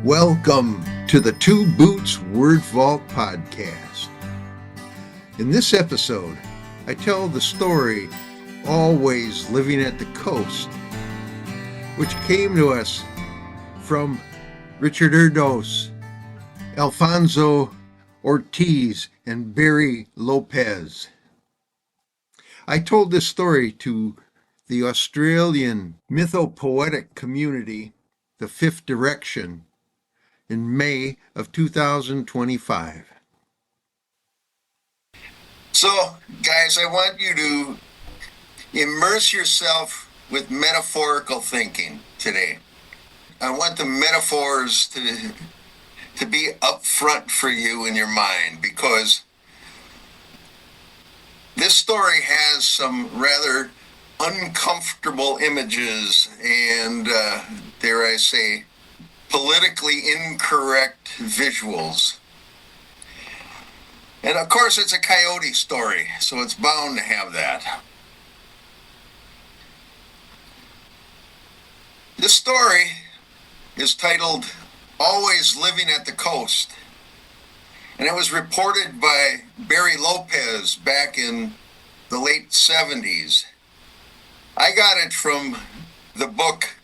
Welcome to the Two Boots Word Vault podcast. In this episode, I tell the story Always Living at the Coast, which came to us from Richard Erdos, Alfonso Ortiz, and Barry Lopez. I told this story to the Australian Mythopoetic community, the Fifth Direction, in May of 2025. So, guys, I want you to immerse yourself with metaphorical thinking today. I want the metaphors to be up front for you in your mind, because this story has some rather uncomfortable images and, dare I say, politically incorrect visuals. And of course it's a coyote story, so it's bound to have that. This story is titled Always Living at the Coast, and it was reported by Barry Lopez back in the late 70s. I got it from the book,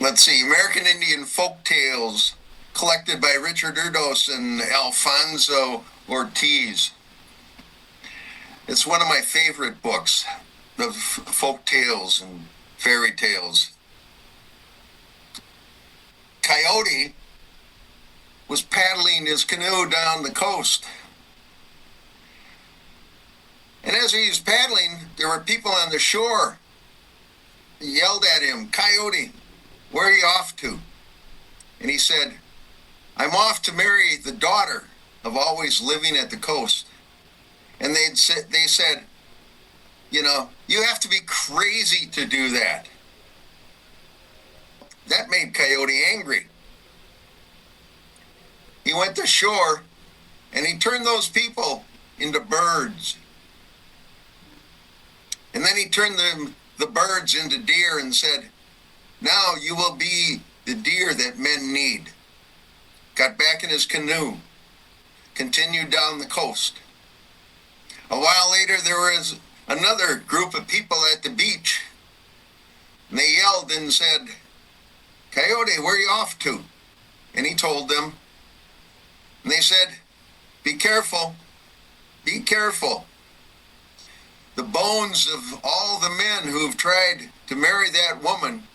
American Indian Folk Tales, collected by Richard Erdos and Alfonso Ortiz. It's one of my favorite books of folk tales and fairy tales. Coyote was paddling his canoe down the coast. And as he was paddling, there were people on the shore. They yelled at him, "Coyote, where are you off to?" And he said, "I'm off to marry the daughter of Always Living at the Coast." And they said, you have to be crazy to do that. That made Coyote angry. He went to shore and he turned those people into birds. And then he turned the birds into deer and said, "Now you will be the deer that men need." Got back in his canoe, continued down the coast. A while later, there was another group of people at the beach. And they yelled and said, "Coyote, where are you off to?" And he told them. And they said, "Be careful, be careful. The bones of all the men who've tried to marry that woman,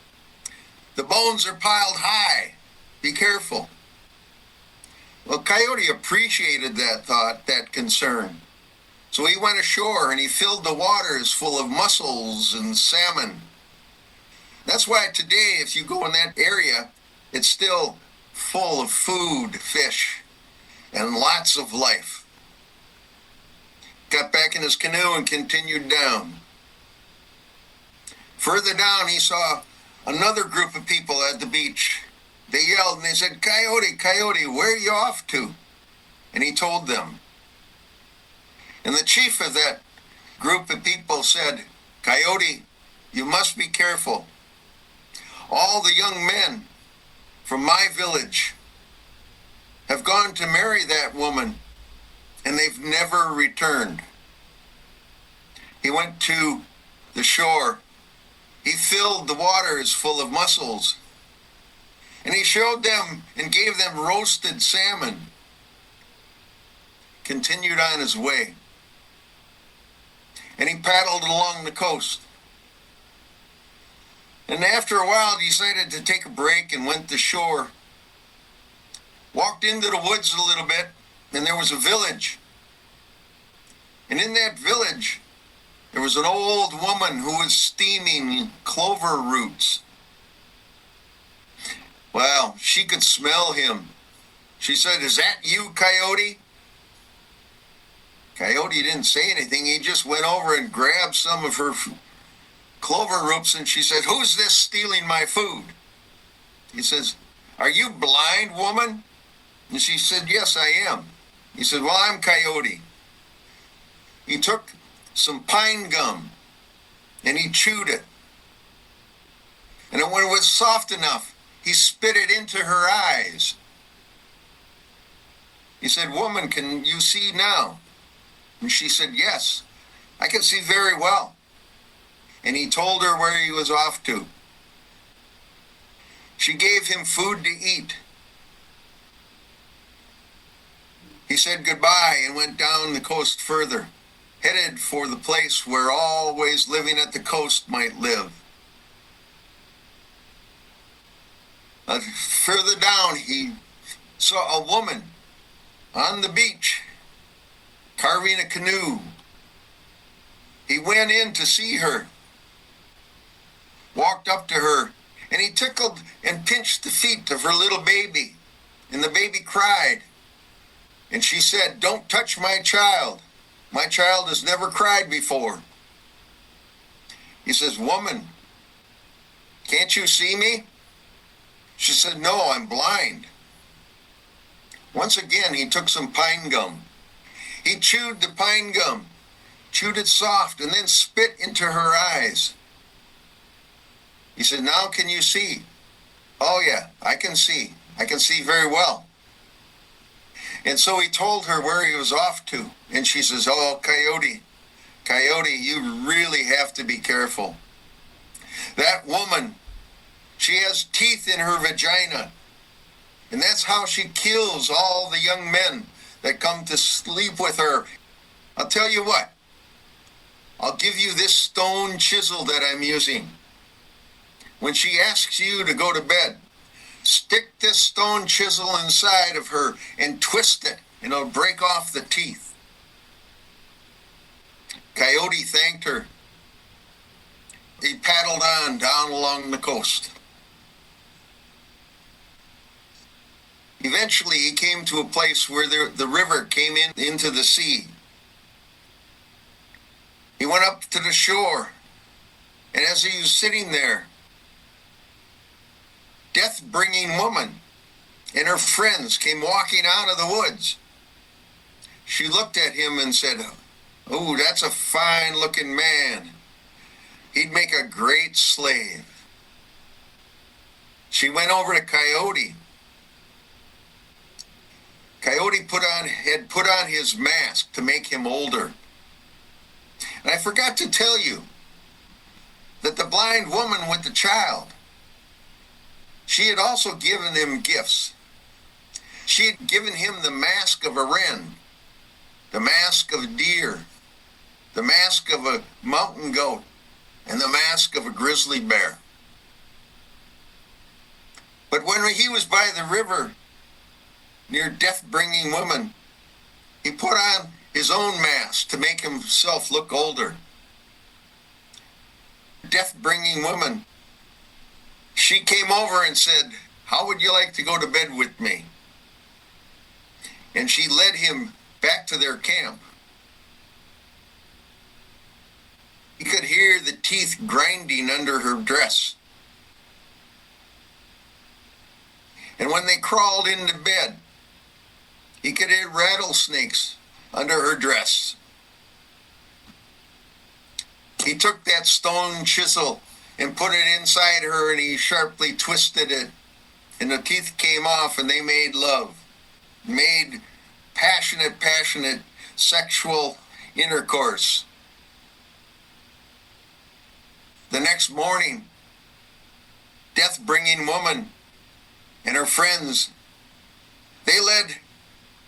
the bones are piled high. Be careful." Well, Coyote appreciated that thought, that concern. So he went ashore and he filled the waters full of mussels and salmon. That's why today, if you go in that area, it's still full of food, fish, and lots of life. Got back in his canoe and continued down. Further down, he saw another group of people at the beach. They yelled and they said, "Coyote, Coyote, where are you off to?" And he told them. And the chief of that group of people said, "Coyote, you must be careful. All the young men from my village have gone to marry that woman, and they've never returned." He went to the shore. He filled the waters full of mussels. And he showed them and gave them roasted salmon. Continued on his way. And he paddled along the coast. And after a while, decided to take a break and went to shore. Walked into the woods a little bit, and there was a village. And in that village, there was an old woman who was steaming clover roots. Well, she could smell him. She said, "Is that you, Coyote?" Coyote didn't say anything. He just went over and grabbed some of her clover roots, and she said, "Who's this stealing my food?" He says, "Are you blind, woman?" And she said, "Yes, I am." He said, "Well, I'm Coyote." He took some pine gum and he chewed it. And when it was soft enough, he spit it into her eyes. He said, "Woman, can you see now?" And she said, "Yes, I can see very well." And he told her where he was off to. She gave him food to eat. He said goodbye and went down the coast further, headed for the place where always living at the coast might live. Further down, he saw a woman on the beach carving a canoe. He went in to see her, walked up to her, and he tickled and pinched the feet of her little baby. And the baby cried. And she said, "Don't touch my child. My child has never cried before." He says, "Woman, can't you see me?" She said, "No, I'm blind." Once again, he took some pine gum. He chewed the pine gum, chewed it soft, and then spit into her eyes. He said, "Now can you see?" "Oh yeah, I can see. I can see very well." And so he told her where he was off to. And she says, "Oh, Coyote, Coyote, you really have to be careful. That woman, she has teeth in her vagina. And that's how she kills all the young men that come to sleep with her. I'll tell you what, I'll give you this stone chisel that I'm using. When she asks you to go to bed, stick this stone chisel inside of her and twist it, and it'll break off the teeth." Coyote thanked her. He paddled on down along the coast. Eventually, he came to a place where the river came into the sea. He went up to the shore, and as he was sitting there, death-bringing woman and her friends came walking out of the woods. She looked at him and said, "Oh, that's a fine-looking man. He'd make a great slave." She went over to Coyote. Coyote had put on his mask to make him older. And I forgot to tell you that the blind woman with the child, she had also given him gifts. She had given him the mask of a wren, the mask of a deer, the mask of a mountain goat, and the mask of a grizzly bear. But when he was by the river near death-bringing woman, he put on his own mask to make himself look older. Death-bringing woman, she came over and said, "How would you like to go to bed with me?" And she led him back to their camp. He could hear the teeth grinding under her dress. And when they crawled into bed, he could hear rattlesnakes under her dress. He took that stone chisel and put it inside her, and he sharply twisted it, and the teeth came off, and they made love, made passionate sexual intercourse. The next morning, death-bringing woman and her friends, they led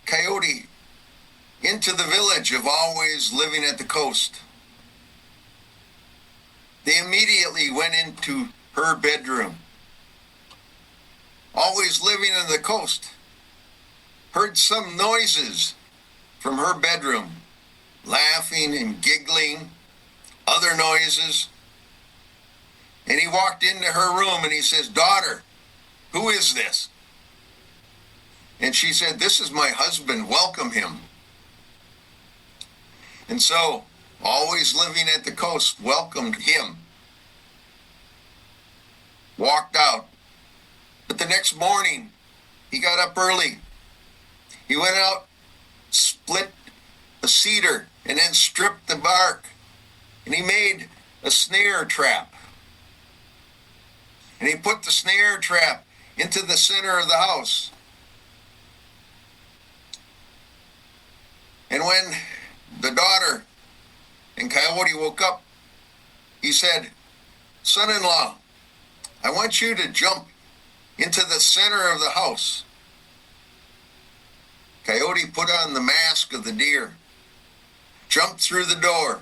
Coyote into the village of always living at the coast. They immediately went into her bedroom. Always living on the coast heard some noises from her bedroom, laughing and giggling, other noises. And he walked into her room and he says, "Daughter, who is this?" And she said, "This is my husband, welcome him." And so, always living at the coast welcomed him. Walked out. But the next morning, he got up early. He went out, split a cedar, and then stripped the bark. And he made a snare trap. And he put the snare trap into the center of the house. And when the daughter and Coyote woke up, he said, "Son-in-law, I want you to jump into the center of the house." Coyote put on the mask of the deer, jumped through the door.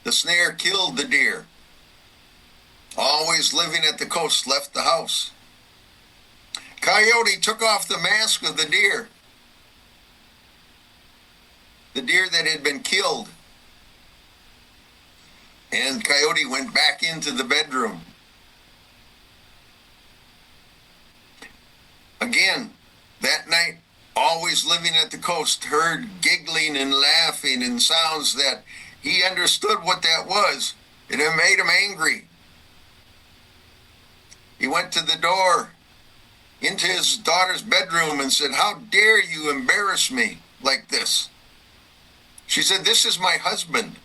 The snare killed the deer. Always living at the coast left the house. Coyote took off the mask of the deer that had been killed. And Coyote went back into the bedroom. Again, that night, always living at the coast, heard giggling and laughing and sounds that he understood what that was, and it made him angry. He went to the door into his daughter's bedroom and said, "How dare you embarrass me like this?" She said, "This is my husband.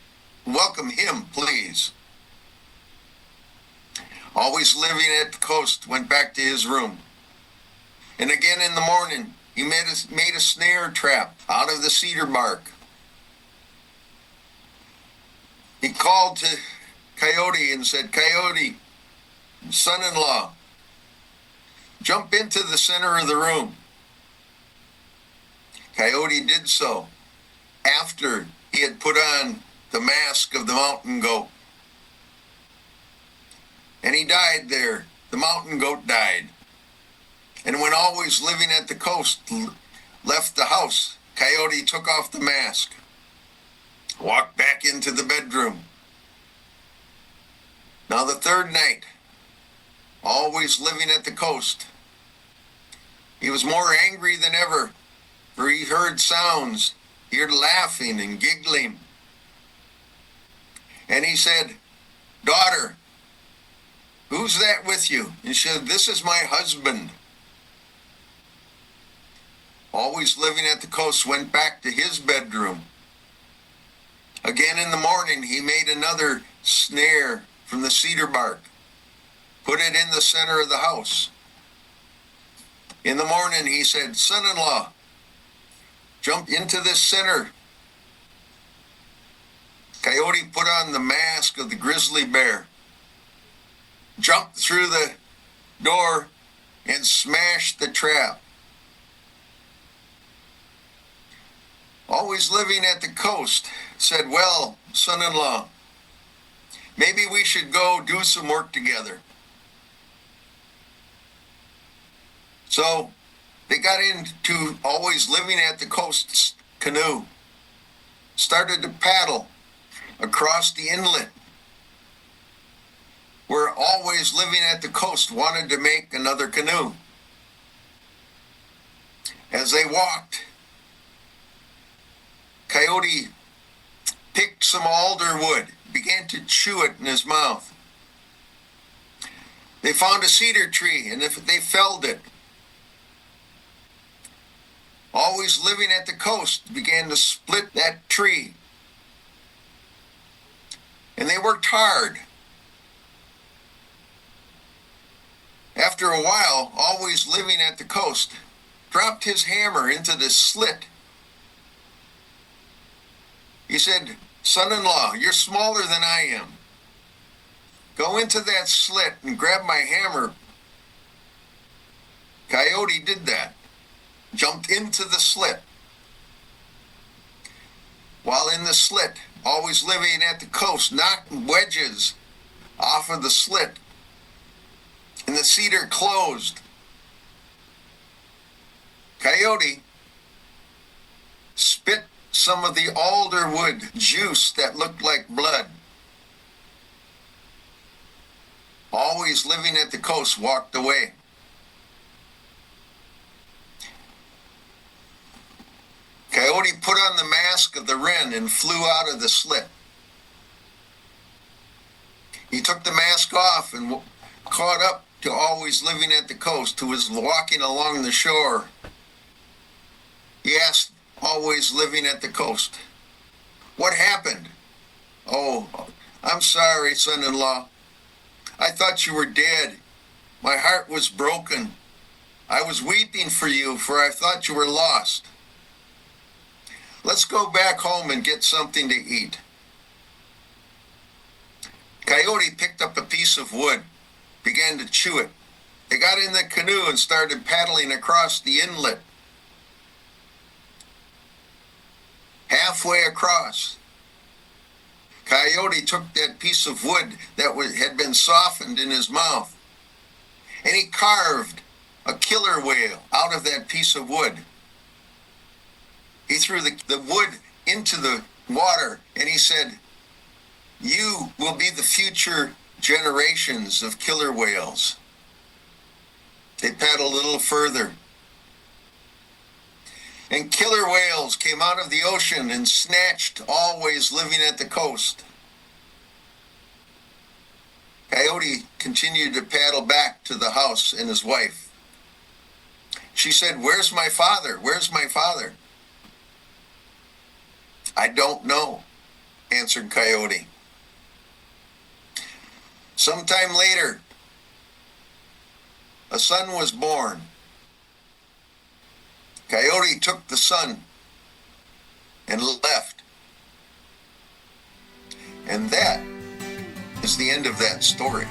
Welcome him, please." Always living at the coast, went back to his room. And again in the morning, he made a snare trap out of the cedar bark. He called to Coyote and said, "Coyote, son-in-law, jump into the center of the room." Coyote did so after he had put on the mask of the mountain goat. And he died there. The mountain goat died. And when always living at the coast left the house, Coyote took off the mask, walked back into the bedroom. Now the third night, always living at the coast, he was more angry than ever, for he heard sounds, he heard laughing and giggling. And he said, "Daughter, who's that with you?" And she said, "This is my husband." Always living at the coast went back to his bedroom. Again in the morning, he made another snare from the cedar bark, put it in the center of the house. In the morning, he said, "Son-in-law, jump into this center." Coyote put on the mask of the grizzly bear, jumped through the door, and smashed the trap. Always living at the coast said, "Well, son-in-law, maybe we should go do some work together." So they got into always living at the coast's canoe, started to paddle across the inlet, where always living at the coast wanted to make another canoe. As they walked, Coyote picked some alder wood, began to chew it in his mouth. They found a cedar tree, and they felled it. Always living at the coast began to split that tree. And they worked hard. After a while, always living at the coast dropped his hammer into the slit. He said, "Son-in-law, you're smaller than I am. Go into that slit and grab my hammer." Coyote did that, jumped into the slit. While in the slit, always living at the coast, knocked wedges off of the slit, and the cedar closed. Coyote spit some of the alder wood juice that looked like blood. Always living at the coast walked away. Coyote put on the mask of the wren and flew out of the slit. He took the mask off and caught up to always living at the coast, who was walking along the shore. He asked always living at the coast, "What happened?" "Oh, I'm sorry, son-in-law. I thought you were dead. My heart was broken. I was weeping for you, for I thought you were lost. Let's go back home and get something to eat. Coyote picked up a piece of wood, began to chew it. They got in the canoe and started paddling across the inlet. Halfway across, Coyote took that piece of wood that had been softened in his mouth, and he carved a killer whale out of that piece of wood. He threw the wood into the water, and he said, "You will be the future generations of killer whales." They paddled a little further, and killer whales came out of the ocean and snatched always living at the coast. Coyote continued to paddle back to the house and his wife. She said, "Where's my father? Where's my father?" "I don't know," answered Coyote. Sometime later, a son was born. Coyote took the son and left. And that is the end of that story.